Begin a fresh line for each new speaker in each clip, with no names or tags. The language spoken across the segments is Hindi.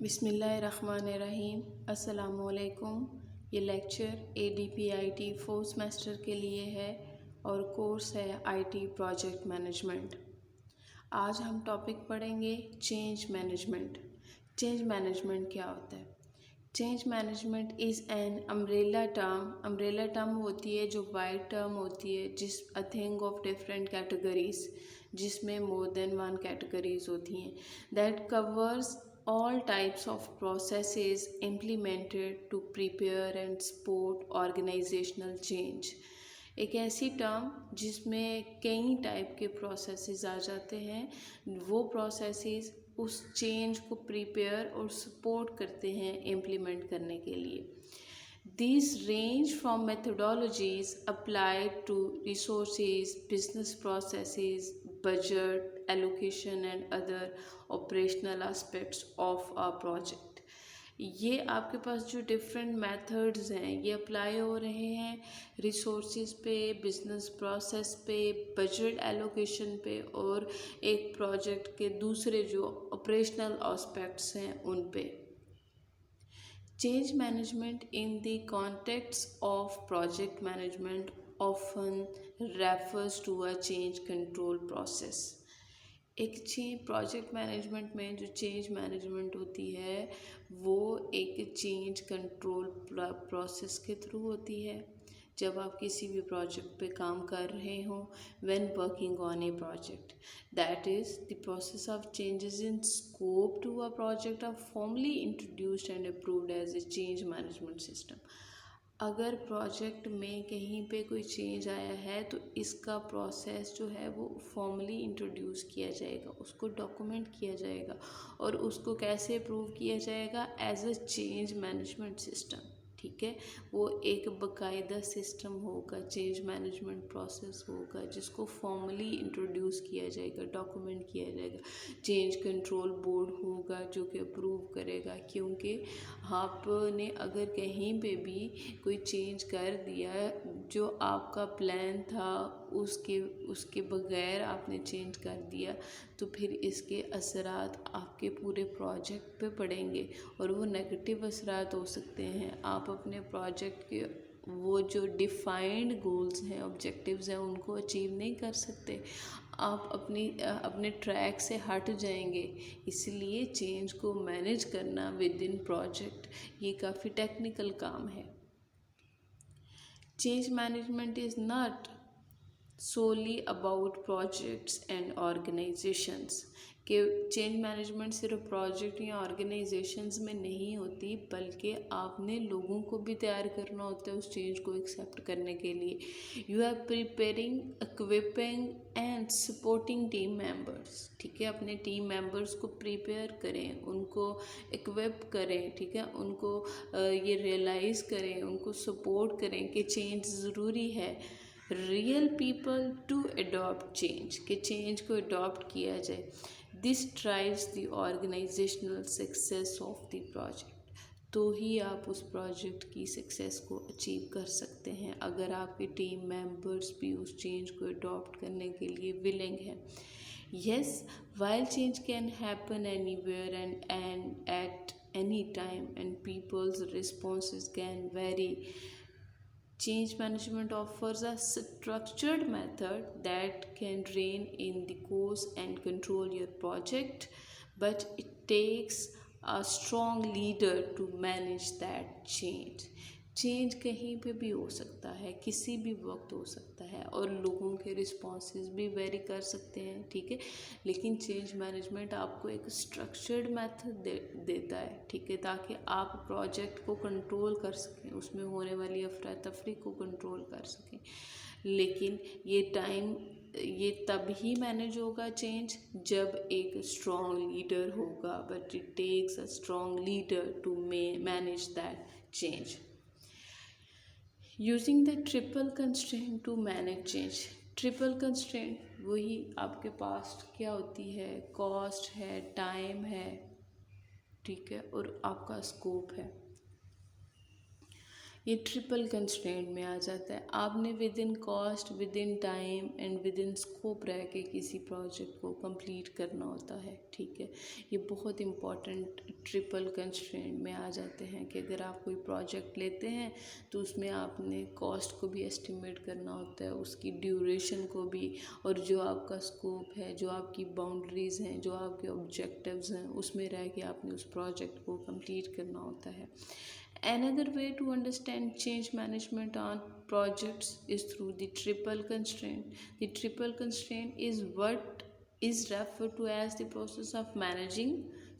बिस्मिल्लाहिर्रहमानिर्रहीम। अस्सलामुअलैकुम। ये लेक्चर ADPIT 4th सेमेस्टर के लिए है और कोर्स है IT प्रोजेक्ट मैनेजमेंट। आज हम टॉपिक पढ़ेंगे चेंज मैनेजमेंट। चेंज मैनेजमेंट क्या होता है? Change management is an umbrella term. Umbrella term होती है जो वाइड टर्म होती है, जिस a thing of different categories, जिसमें मोर देन वन कैटेगरीज होती हैं, that covers all types of processes implemented to prepare and support organizational change। एक ऐसी टर्म जिसमें कई टाइप के प्रोसेसेस आ जाते हैं, वो प्रोसेसेस उस चेंज को प्रिपेयर और सपोर्ट करते हैं इम्प्लीमेंट करने के लिए। These range from methodologies applied to resources, business processes, budget, allocation and other operational aspects of a project। ये आपके पास जो डिफरेंट मेथड्स हैं ये अप्लाई हो रहे हैं रिसोर्सेज पे, बिजनेस प्रोसेस पे, बजट एलोकेशन पे और एक प्रोजेक्ट के दूसरे जो ऑपरेशनल एस्पेक्ट्स हैं उन पे। Change management in the context of project management often refers to a change control process। एक प्रोजेक्ट मैनेजमेंट में जो चेंज मैनेजमेंट होती है वो एक चेंज कंट्रोल प्रोसेस के थ्रू होती है। जब आप किसी भी प्रोजेक्ट पे काम कर रहे हों, when working on a project, that is the process of changes in scope to a project are formally introduced and approved as a change management system. अगर प्रोजेक्ट में कहीं पे कोई चेंज आया है तो इसका प्रोसेस जो है वो फॉर्मली इंट्रोड्यूस किया जाएगा, उसको डॉक्यूमेंट किया जाएगा और उसको कैसे अप्रूव किया जाएगा? As a change management system. ठीक है, वो एक बाकायदा सिस्टम होगा, चेंज मैनेजमेंट प्रोसेस होगा जिसको फॉर्मली इंट्रोड्यूस किया जाएगा, डॉक्यूमेंट किया जाएगा। चेंज कंट्रोल बोर्ड होगा जो कि अप्रूव करेगा, क्योंकि आपने अगर कहीं पे भी कोई चेंज कर दिया जो आपका प्लान था उसके बगैर आपने चेंज कर दिया तो फिर इसके असरात आपके पूरे प्रोजेक्ट पे पड़ेंगे और वो नेगेटिव असरात हो सकते हैं। आप अपने प्रोजेक्ट के वो जो डिफाइंड गोल्स हैं, ऑब्जेक्टिव्स हैं, उनको अचीव नहीं कर सकते, आप अपने ट्रैक से हट जाएंगे। इसलिए चेंज को मैनेज करना विद इन प्रोजेक्ट ये काफ़ी टेक्निकल काम है। Change management is not solely about projects and organizations। कि चेंज मैनेजमेंट सिर्फ प्रोजेक्ट या ऑर्गेनाइजेशंस में नहीं होती, बल्कि आपने लोगों को भी तैयार करना होता है उस चेंज को एक्सेप्ट करने के लिए। You are preparing, equipping and supporting team members. ठीक है, अपने टीम मेंबर्स को प्रिपेयर करें, उनको इक्विप करें, ठीक है, उनको ये रियलाइज़ करें, उनको सपोर्ट करें कि चेंज ज़रूरी है। Real people to adopt change, कि चेंज को अडॉप्ट किया जाए। This drives the organisational success of the project. तो ही आप उस प्रोजेक्ट की सक्सेस को अचीव कर सकते हैं अगर आपके टीम मेंबर्स भी उस चेंज को अडॉप्ट करने के लिए विलिंग है। Yes, while change can happen anywhere and at any time and people's responses can vary, change management offers a structured method that can rein in the course and control your project, but it takes a strong leader to manage that change। Change कहीं पे भी हो सकता है, किसी भी वक्त हो सकता है और लोगों के रिस्पॉन्सेज भी वेरी कर सकते हैं। ठीक है, लेकिन चेंज मैनेजमेंट आपको एक स्ट्रक्चर्ड मेथड देता है, ठीक है, ताकि आप प्रोजेक्ट को कंट्रोल कर सकें, उसमें होने वाली अफरा तफरी को कंट्रोल कर सकें। लेकिन ये तब ही मैनेज होगा चेंज जब एक स्ट्रॉन्ग लीडर होगा, but it takes a strong leader to manage that change. Using the triple constraint to manage change. Triple constraint वही आपके पास क्या होती है? कॉस्ट है, टाइम है, ठीक है, और आपका स्कोप है। ये ट्रिपल कंस्ट्रेंट में आ जाता है। आपने with in cost, with in time and with in scope रह के किसी प्रोजेक्ट को कंप्लीट करना होता है, ठीक है। ये बहुत इम्पॉर्टेंट ट्रिपल कंस्ट्रेंट में आ जाते हैं कि अगर आप कोई प्रोजेक्ट लेते हैं तो उसमें आपने कॉस्ट को भी एस्टिमेट करना होता है, उसकी ड्यूरेशन को भी, और जो आपका स्कोप है, जो आपकी बाउंड्रीज़ हैं, जो आपके ऑब्जेक्टिव्स हैं, उसमें रह के आपने उस प्रोजेक्ट को कंप्लीट करना होता है। Another way to understand change management on projects is through the triple constraint. The triple constraint is what is referred to as the process of managing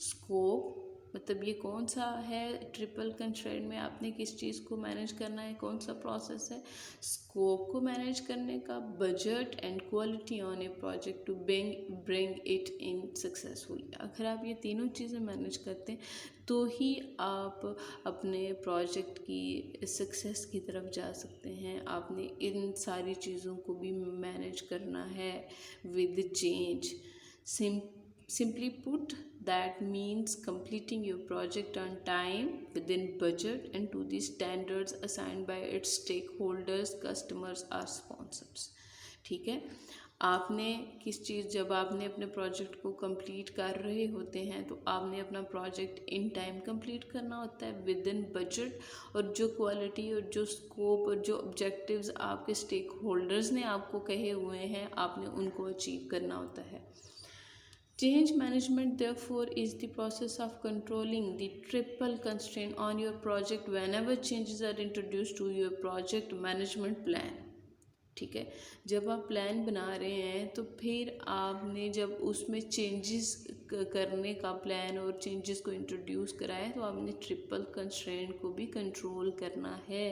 scope. मतलब ये कौन सा है ट्रिपल कंस्ट्रेंट में, आपने किस चीज़ को मैनेज करना है, कौन सा प्रोसेस है, स्कोप को मैनेज करने का, budget and quality on a project to bring it in successfully. अगर आप ये तीनों चीज़ें मैनेज करते हैं तो ही आप अपने प्रोजेक्ट की सक्सेस की तरफ जा सकते हैं। आपने इन सारी चीज़ों को भी मैनेज करना है with change. Simply put, that means completing your project on time, within budget and to the standards assigned by its stakeholders, customers or sponsors। ठीक है, आपने किस चीज़, जब आपने अपने प्रोजेक्ट को कंप्लीट कर रहे होते हैं तो आपने अपना प्रोजेक्ट इन टाइम कंप्लीट करना होता है, विद इन बजट, और जो क्वालिटी और जो स्कोप और जो ऑब्जेक्टिव्स आपके स्टेक होल्डर्स ने आपको कहे हुए हैं, आपने उनको अचीव करना होता है। Change management, therefore, is the process of controlling the triple constraint on your project whenever changes are introduced to your project management plan। ठीक है, जब आप प्लान बना रहे हैं तो फिर आपने जब उसमें चेंजेस करने का प्लान और चेंजेस को इंट्रोड्यूस कराया तो आपने ट्रिपल कंस्ट्रेंट को भी कंट्रोल करना है।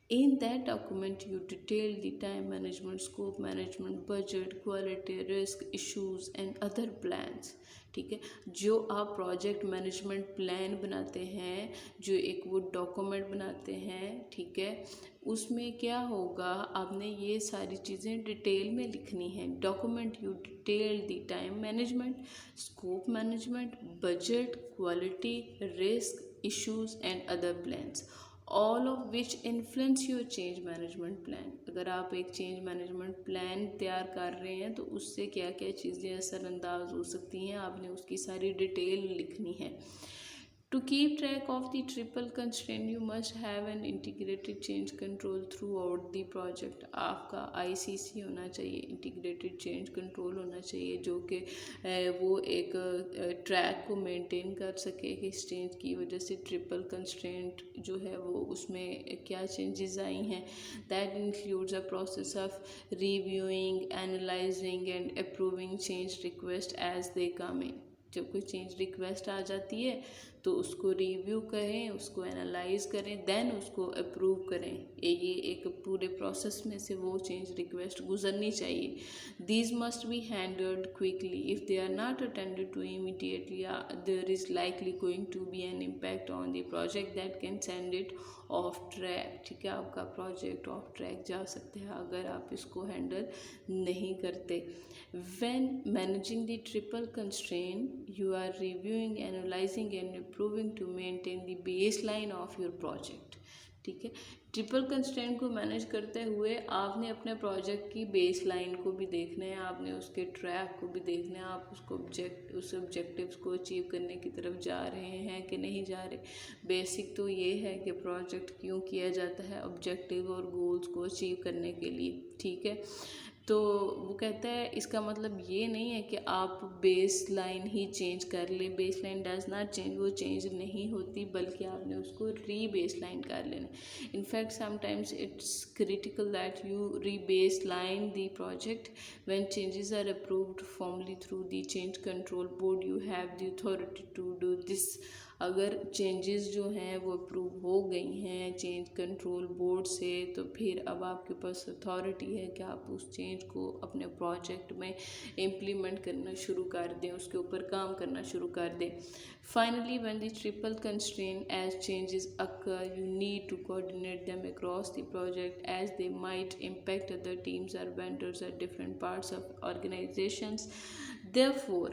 In that document, you detail the time management, scope management, budget, quality, risk, issues and other plans। ठीक है, जो आप प्रोजेक्ट मैनेजमेंट प्लान बनाते हैं, जो एक वो डॉक्यूमेंट बनाते हैं, ठीक है, उसमें क्या होगा, आपने ये सारी चीज़ें डिटेल में लिखनी है। Document you detail the time management, scope management, budget, quality, risk, issues and other plans, all of which influence your change management plan. अगर आप एक चेंज मैनेजमेंट प्लान तैयार कर रहे हैं तो उससे क्या क्या चीज़ें असरअंदाज हो सकती हैं, आपने उसकी सारी डिटेल लिखनी है। To keep track of the triple constraint, you must have an integrated change control throughout the project। आपका ICC होना चाहिए, इंटीग्रेटेड चेंज कंट्रोल होना चाहिए, जो कि वो एक ट्रैक को मेंटेन कर सके कि इस चेंज की वजह से ट्रिपल कंस्ट्रेंट जो है वो उसमें क्या चेंजेस आई हैं। That includes a process of reviewing, analysing and approving change request as they come in. जब कोई चेंज रिक्वेस्ट आ जाती है तो उसको रिव्यू करें, उसको एनालाइज करें, देन उसको अप्रूव करें। ये एक पूरे प्रोसेस में से वो चेंज रिक्वेस्ट गुजरनी चाहिए। These must be handled quickly. If they are not attended to immediately, there is likely going to be an impact on the project that can send it off track. ठीक है, आपका प्रोजेक्ट ऑफ ट्रैक जा सकते हैं अगर आप इसको हैंडल नहीं करते। When managing the triple constraint, you are reviewing, analyzing and improving to maintain the baseline of your project। ठीक है, ट्रिपल कंस्ट्रेंट को मैनेज करते हुए आपने अपने प्रोजेक्ट की बेस लाइन को भी देखना है, आपने उसके ट्रैक को भी देखना है, आप उसको उस ऑब्जेक्टिव्स को अचीव करने की तरफ जा रहे हैं कि नहीं जा रहे। बेसिक तो ये है कि प्रोजेक्ट क्यों किया जाता है, ऑब्जेक्टिव और गोल्स को अचीव करने के लिए। ठीक है, तो वो कहता है इसका मतलब ये नहीं है कि आप बेस लाइन ही चेंज कर ले। Base line does not change, वो चेंज नहीं होती, बल्कि आपने उसको री बेस लाइन कर लेना। In fact sometimes it's critical that you rebaseline the project when changes are approved formally through the change control board. You have the authority to do this. अगर चेंजेस जो हैं वो अप्रूव हो गई हैं चेंज कंट्रोल बोर्ड से, तो फिर अब आपके पास अथॉरिटी है कि आप उस चेंज को अपने प्रोजेक्ट में इम्प्लीमेंट करना शुरू कर दें, उसके ऊपर काम करना शुरू कर दें। Finally when the triple constraint as changes occur, you need to coordinate them across the project as they might impact other teams और vendors at different parts of organisations. Therefore,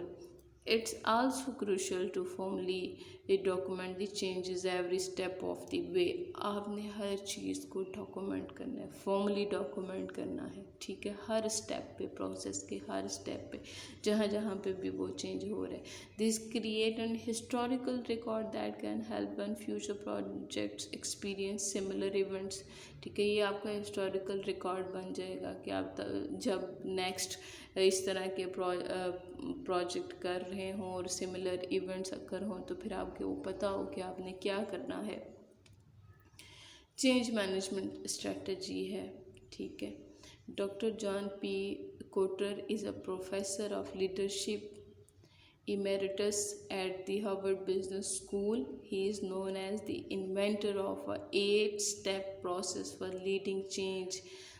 It's also crucial to formally document the changes every step of the way. आपने हर चीज़ को डॉक्यूमेंट करना है, फॉर्मली डॉक्यूमेंट करना है, ठीक है, हर स्टेप पे, प्रोसेस के हर स्टेप पे, जहाँ जहाँ पे भी वो चेंज हो रहा है. This create an historical record that can help one future projects experience similar events. ठीक है, ये आपका हिस्टोरिकल रिकॉर्ड बन जाएगा कि आप जब नेक्स्ट इस तरह के प्रोजेक्ट कर रहे हों और सिमिलर इवेंट्स अकर हों तो फिर आपको वो पता हो कि आपने क्या करना है. चेंज मैनेजमेंट स्ट्रेटजी है, ठीक है. Doctor John P Kotter is a professor of leadership emeritus at the Harvard Business School. He is known as the inventor of a 8-step process for leading change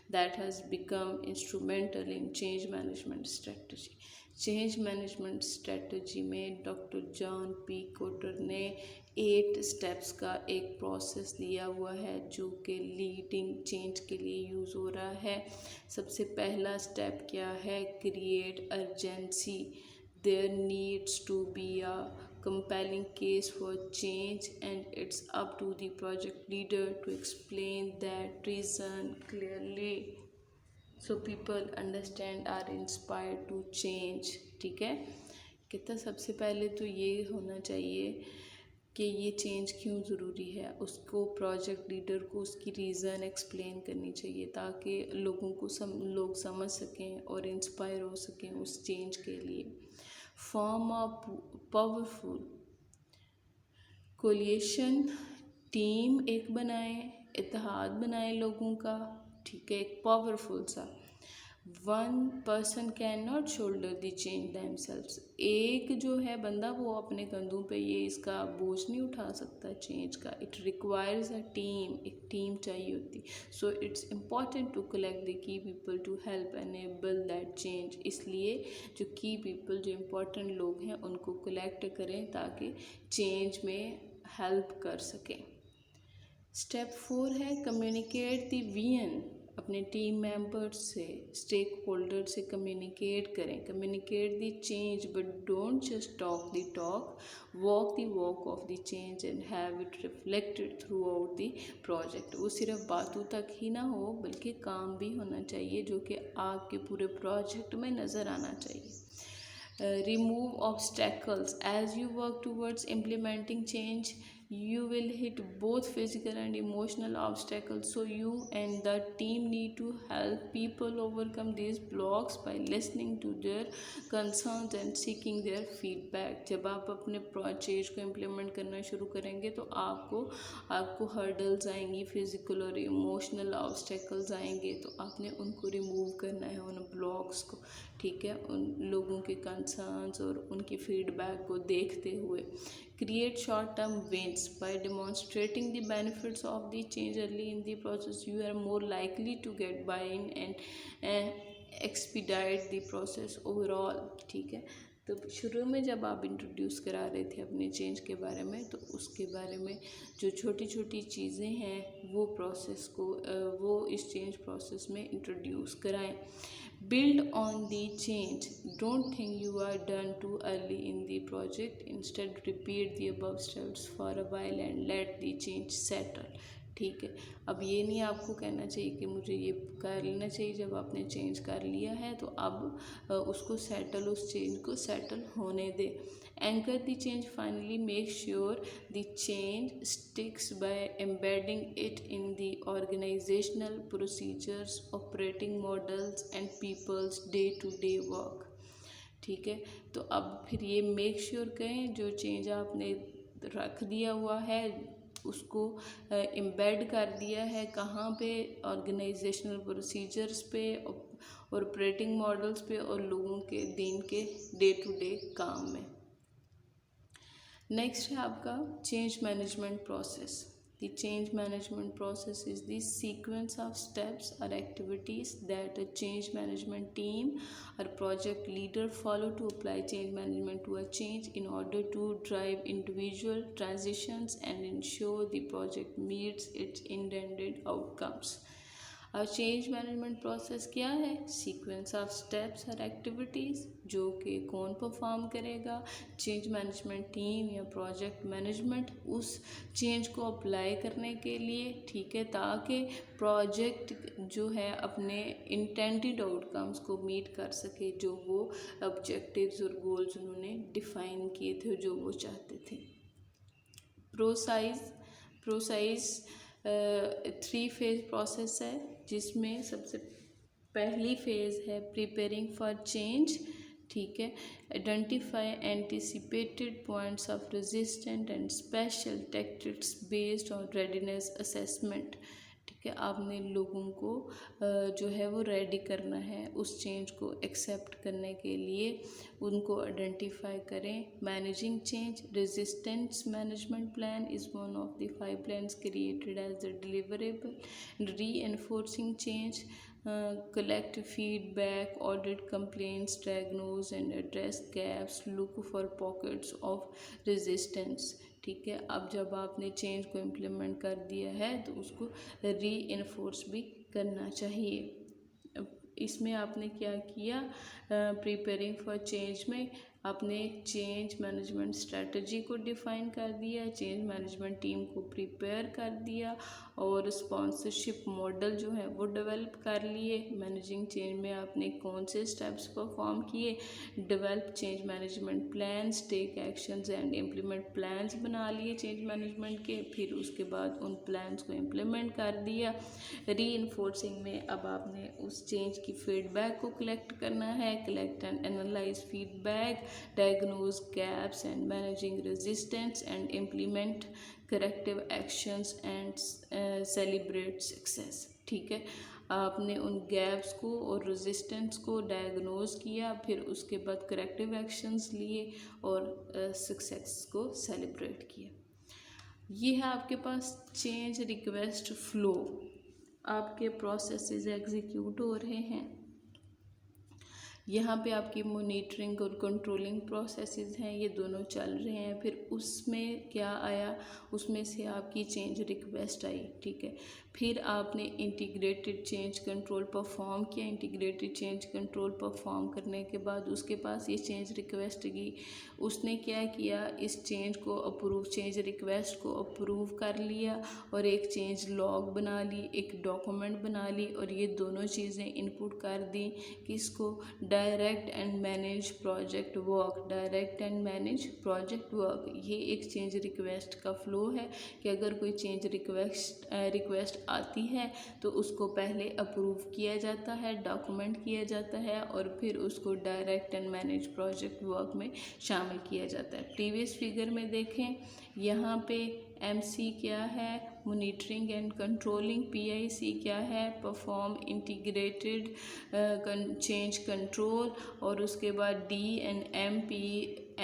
that has become instrumental in change management strategy. Change management strategy में डॉक्टर जॉन पी कोटर ने 8 स्टेप्स का एक प्रोसेस दिया हुआ है जो कि लीडिंग चेंज के लिए यूज़ हो रहा है. सबसे पहला स्टेप क्या है? Create urgency. There needs to be a compelling case for change, and it's up to the project leader to explain that reason clearly so people understand are inspired to change. ठीक है, कहता सबसे पहले तो ये होना चाहिए कि ये चेंज क्यों ज़रूरी है. उसको प्रोजेक्ट लीडर को उसकी रीज़न एक्सप्लेन करनी चाहिए ताकि लोगों को लोग समझ सकें और इंस्पायर हो सकें उस चेंज के लिए. Form a powerful coalition. Team एक बनाए, इत्तेहाद बनाए लोगों का, ठीक है, एक पावरफुल सा. One person can not shoulder the change themselves. एक जो है बंदा वो अपने कंधों पे ये इसका बोझ नहीं उठा सकता चेंज का. It requires a team. एक टीम चाहिए होती. So it's important to collect the key people to help enable that change. इसलिए जो की पीपल, जो इम्पोर्टेंट लोग हैं उनको कलेक्ट करें ताकि चेंज में हेल्प कर सकें. स्टेप 4 है कम्युनिकेट द विजन. अपने टीम मेंबर्स से, स्टेक होल्डर से कम्युनिकेट करें. Communicate the change but don't just talk the talk. Walk the walk of the change and have it reflected through out the project. वो सिर्फ बातों तक ही ना हो बल्कि काम भी होना चाहिए जो कि आपके पूरे प्रोजेक्ट में नज़र आना चाहिए. Remove obstacles. As you work towards implementing change, you will hit both physical and emotional obstacles, so you and the team need to help people overcome these blocks by listening to their concerns and seeking their feedback. जब आप अपने चेंज को इम्प्लीमेंट करना शुरू करेंगे तो आपको हर्डल्स आएंगी, फिजिकल और इमोशनल ऑब्स्टेकल्स आएंगे, तो आपने उनको रिमूव करना है, उन ब्लॉक्स को. ठीक है, उन लोगों के कंसर्न्स और उनकी फीडबैक को देखते हुए. Create short-term wins. By demonstrating the benefits of the change early in the process, you are more likely to get buy-in and expedite the process overall. ठीक है, तो शुरू में जब आप इंट्रोड्यूस करा रहे थे अपने चेंज के बारे में तो उसके बारे में जो छोटी छोटी चीज़ें हैं वो प्रोसेस को वो इस चेंज प्रोसेस में इंट्रोड्यूस कराएं. Build on the change. Don't think you are done too early in the project. Instead, repeat the above steps for a while and let the change settle. ठीक है, अब ये नहीं आपको कहना चाहिए कि मुझे ये कर लेना चाहिए. जब आपने चेंज कर लिया है तो अब उसको सेटल, उस चेंज को सेटल होने दे. Anchor the change. Finally, make sure the change sticks by embedding it in the organizational procedures, operating models and people's day-to-day work. ठीक है, तो अब फिर ये मेक श्योर करें जो चेंज आपने रख दिया हुआ है उसको एम्बेड कर दिया है. कहाँ पे? ऑर्गेनाइजेशनल प्रोसीजर्स पे, ऑपरेटिंग मॉडल्स पे और लोगों के दिन के डे टू डे काम में. नेक्स्ट है आपका change management process. The change management process is the sequence of steps or activities that a change management team or project leader follow to apply change management to a change in order to drive individual transitions and ensure the project meets its intended outcomes. अब चेंज मैनेजमेंट प्रोसेस क्या है? सीक्वेंस ऑफ स्टेप्स और एक्टिविटीज़ जो कि कौन परफॉर्म करेगा, चेंज मैनेजमेंट टीम या प्रोजेक्ट मैनेजमेंट उस चेंज को अप्लाई करने के लिए, ठीक है, ताकि प्रोजेक्ट जो है अपने इंटेंडेड आउटकम्स को मीट कर सके, जो वो ऑब्जेक्टिव्स और गोल्स उन्होंने डिफाइन किए थे, जो वो चाहते थे। प्रोसाइज 3 फेज प्रोसेस है, जिसमें सबसे पहली फेज है प्रिपेयरिंग फॉर चेंज, ठीक है। Identify anticipated points of resistant and special tactics based on readiness assessment, ठीक है। आपने लोगों को जो है वो रेडी करना है उस चेंज को एक्सेप्ट करने के लिए, उनको आइडेंटिफाई करें। Managing change resistance management plan is one of the 5 plans created as the deliverable. Reinforcing change, collect feedback, audit complaints, diagnose and address gaps, look for pockets of resistance, ठीक है। अब जब आपने चेंज को इम्प्लीमेंट कर दिया है तो उसको री इन्फोर्स भी करना चाहिए। इसमें आपने क्या किया? प्रिपेयरिंग फॉर चेंज में आपने चेंज मैनेजमेंट स्ट्रेटजी को डिफ़ाइन कर दिया, चेंज मैनेजमेंट टीम को प्रिपेयर कर दिया और स्पॉन्सरशिप मॉडल जो है वो डेवलप कर लिए। मैनेजिंग चेंज में आपने कौन से स्टेप्स परफॉर्म किए? Develop change management plans, take actions and implement plans बना लिए चेंज मैनेजमेंट के, फिर उसके बाद उन प्लान्स को इम्प्लीमेंट कर दिया। रीइंफोर्सिंग में अब आपने उस चेंज की फीडबैक को कलेक्ट करना है, collect and analyse feedback, diagnose gaps and managing resistance and implement corrective actions and celebrate success, ठीक है। आपने उन गैप्स को और रेजिस्टेंस को डायग्नोज किया, फिर उसके बाद करेक्टिव एक्शंस लिए और सक्सेस को सेलिब्रेट किया। ये है आपके पास चेंज रिक्वेस्ट फ्लो, आपके प्रोसेसेस एग्जीक्यूट हो रहे हैं। यहाँ पे आपकी मॉनिटरिंग और कंट्रोलिंग प्रोसेसेस हैं, ये दोनों चल रहे हैं। फिर उसमें क्या आया? उसमें से आपकी चेंज रिक्वेस्ट आई, ठीक है। फिर आपने इंटीग्रेटेड चेंज कंट्रोल परफॉर्म किया। इंटीग्रेटेड चेंज कंट्रोल परफॉर्म करने के बाद उसके पास ये चेंज रिक्वेस्ट गई। उसने क्या किया? इस चेंज को अप्रूव, चेंज रिक्वेस्ट को अप्रूव कर लिया और एक चेंज लॉग बना ली, एक डॉक्यूमेंट बना ली और ये दोनों चीज़ें इनपुट कर दी किसको? Direct and manage project work, direct and manage project work. ये एक चेंज रिक्वेस्ट का फ्लो है कि अगर कोई चेंज रिक्वेस्ट आती है तो उसको पहले अप्रूव किया जाता है, डॉक्यूमेंट किया जाता है और फिर उसको direct and manage project work में शामिल किया जाता है। प्रीवियस फिगर में देखें, यहाँ पे MC क्या है? Monitoring and controlling. PIC क्या है? Perform integrated change control. और उसके बाद D एंड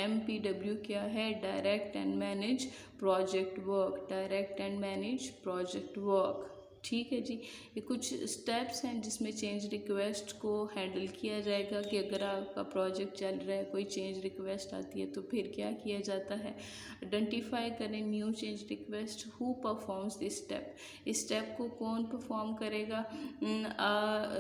MPW क्या है? Direct and manage project work, direct and manage project work, ठीक है जी। ये कुछ स्टेप्स हैं जिसमें चेंज रिक्वेस्ट को हैंडल किया जाएगा कि अगर आपका प्रोजेक्ट चल रहा है, कोई चेंज रिक्वेस्ट आती है तो फिर क्या किया जाता है? आइडेंटिफाई करें new change request, who performs this step. इस स्टेप को कौन परफॉर्म करेगा?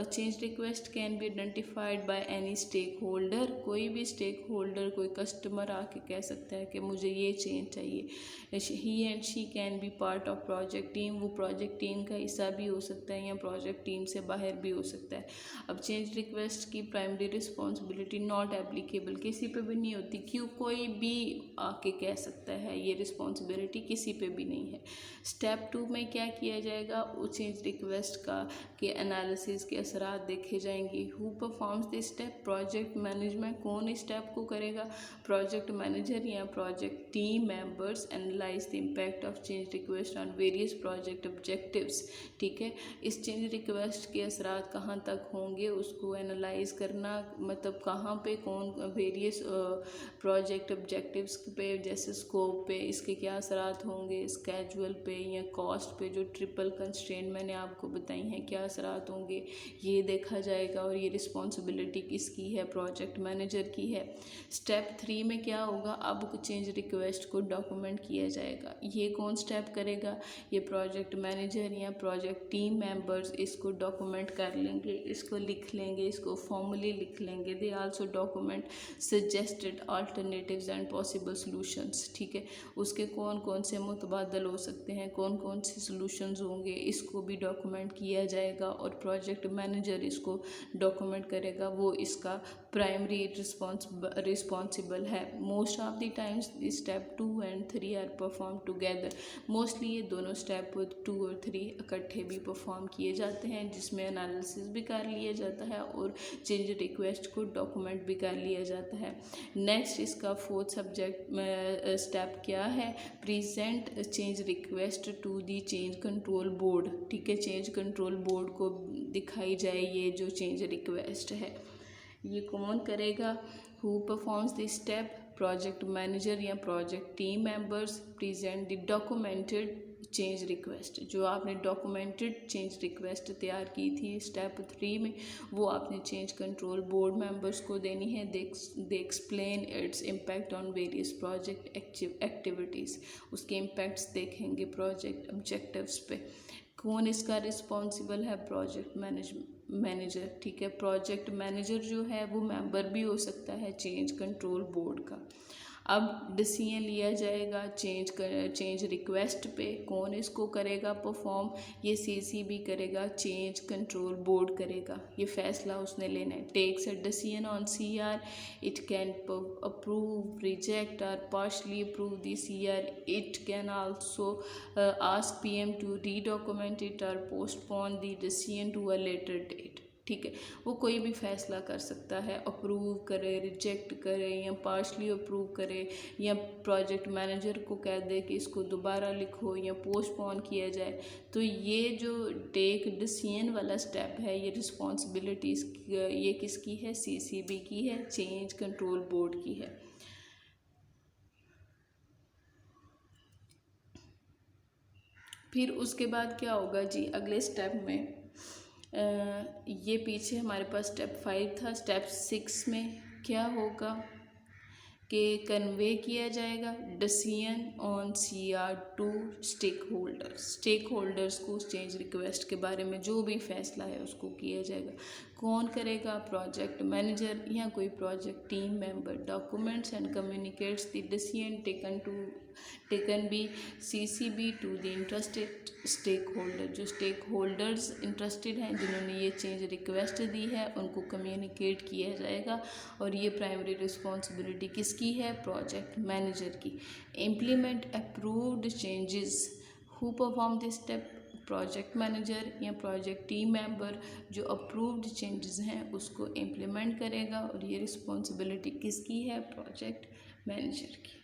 Change request can be identified by any stakeholder. कोई भी स्टेक होल्डर, कोई कस्टमर आके कह सकता है कि मुझे ये चेंज चाहिए। He and she can be part of project team, वो प्रोजेक्ट टीम का हिस्सा भी हो सकता है या प्रोजेक्ट टीम से बाहर भी हो सकता है। अब चेंज रिक्वेस्ट की प्राइमरी रिस्पॉन्सिबिलिटी नॉट एप्लीकेबल, किसी पे भी नहीं होती। क्यों? कोई भी आके कह सकता है, ये रिस्पॉन्सिबिलिटी किसी पे भी नहीं है। स्टेप 2 में क्या किया जाएगा? उस चेंज रिक्वेस्ट का के एनालिसिस के असरात देखे जाएंगे। Who performs this step? Project management. कौन इस स्टेप को करेगा? प्रोजेक्ट मैनेजर या project team members analyse the impact of change request on various project objectives, ठीक है। इस चेंज रिक्वेस्ट के असरात कहाँ तक होंगे उसको एनालाइज करना, मतलब कहाँ पे कौन वेरियस प्रोजेक्ट ऑब्जेक्टिव्स पे, जैसे स्कोप पे इसके क्या असरात होंगे, स्केजुअल पे या कॉस्ट पे, जो ट्रिपल कंस्ट्रेंट मैंने आपको बताई हैं क्या असरात होंगे, ये देखा जाएगा। और ये रिस्पॉन्सिबिलिटी किसकी है? प्रोजेक्ट मैनेजर की है। स्टेप 3 में क्या होगा? अब चेंज रिक्वेस्ट को डॉक्यूमेंट किया जाएगा। ये कौन स्टेप करेगा? ये प्रोजेक्ट मैनेजर या प्रोजेक्ट टीम मेंबर्स इसको डॉक्यूमेंट कर लेंगे, इसको लिख लेंगे, इसको फॉर्मली लिख लेंगे। They also document suggested alternatives and possible solutions, ठीक है। उसके कौन कौन से मुतबादल हो सकते हैं, कौन कौन से सॉल्यूशंस होंगे, इसको भी डॉक्यूमेंट किया जाएगा और प्रोजेक्ट मैनेजर इसको डॉक्यूमेंट करेगा, वो इसका प्राइमरी रिस्पॉन्सिबल है। Most of the times step 2 and 3 are perform together. Mostly ये दोनों स्टेप 2 और 3 इकट्ठे भी परफॉर्म किए जाते हैं, जिसमें एनालिसिस भी कर लिया जाता है और चेंज रिक्वेस्ट को डॉक्यूमेंट भी कर लिया जाता है। नेक्स्ट इसका 4th सब्जेक्ट स्टेप क्या है, present change request to the change control board, ठीक है। चेंज कंट्रोल बोर्ड को दिखाई जाए ये जो चेंज रिक्वेस्ट है। ये कौन करेगा, who performs this step, project manager या project team members present the documented change request. जो आपने डॉक्यूमेंटेड चेंज रिक्वेस्ट तैयार की थी स्टेप 3 में, वो आपने चेंज कंट्रोल बोर्ड मेंबर्स को देनी है। They explain its impact on various project activities. उसके इम्पैक्ट्स देखेंगे प्रोजेक्ट ऑब्जेक्टिव्स पे। कौन इसका रिस्पॉन्सिबल है, प्रोजेक्ट मैनेजर, ठीक है। प्रोजेक्ट मैनेजर जो है वो मेंबर भी हो सकता है चेंज कंट्रोल बोर्ड का। अब डिसीजन लिया जाएगा चेंज रिक्वेस्ट पे, कौन इसको करेगा परफॉर्म, ये सीसीबी करेगा, चेंज कंट्रोल बोर्ड करेगा, ये फैसला उसने लेना है। Takes a decision on CR, it can approve, reject or partially approve the CR. It can also ask PM to redocument it or postpone the decision to a later date, ठीक है। वो कोई भी फैसला कर सकता है, अप्रूव करे, रिजेक्ट करे या पार्शली अप्रूव करे, या प्रोजेक्ट मैनेजर को कह दे कि इसको दोबारा लिखो या पोस्टपोन किया जाए। तो ये जो टेक डिसीजन वाला स्टेप है, ये रिस्पॉन्सिबिलिटीज़ ये किसकी है, सीसीबी की है, चेंज कंट्रोल बोर्ड की है। फिर उसके बाद क्या होगा जी, अगले स्टेप में ये पीछे हमारे पास स्टेप 5 था। स्टेप 6 में क्या होगा कि कन्वे किया जाएगा decision on CR to stakeholders को चेंज रिक्वेस्ट के बारे में जो भी फैसला है उसको किया जाएगा। कौन करेगा, प्रोजेक्ट मैनेजर या कोई project team member. Documents and communicates the decision taken by CCB to the interested stakeholder. जो स्टेक होल्डर्स इंटरेस्टेड हैं, जिन्होंने ये चेंज रिक्वेस्ट दी है, उनको कम्युनिकेट किया जाएगा। और ये प्राइमरी रिस्पॉन्सिबिलिटी किसकी है, प्रोजेक्ट मैनेजर की। Implement approved changes, who perform this step, project manager या प्रोजेक्ट टीम मेंबर जो अप्रूव्ड चेंजेस हैं उसको इम्प्लीमेंट करेगा। और ये रिस्पॉन्सिबिलिटी किसकी है, प्रोजेक्ट मैनेजर की।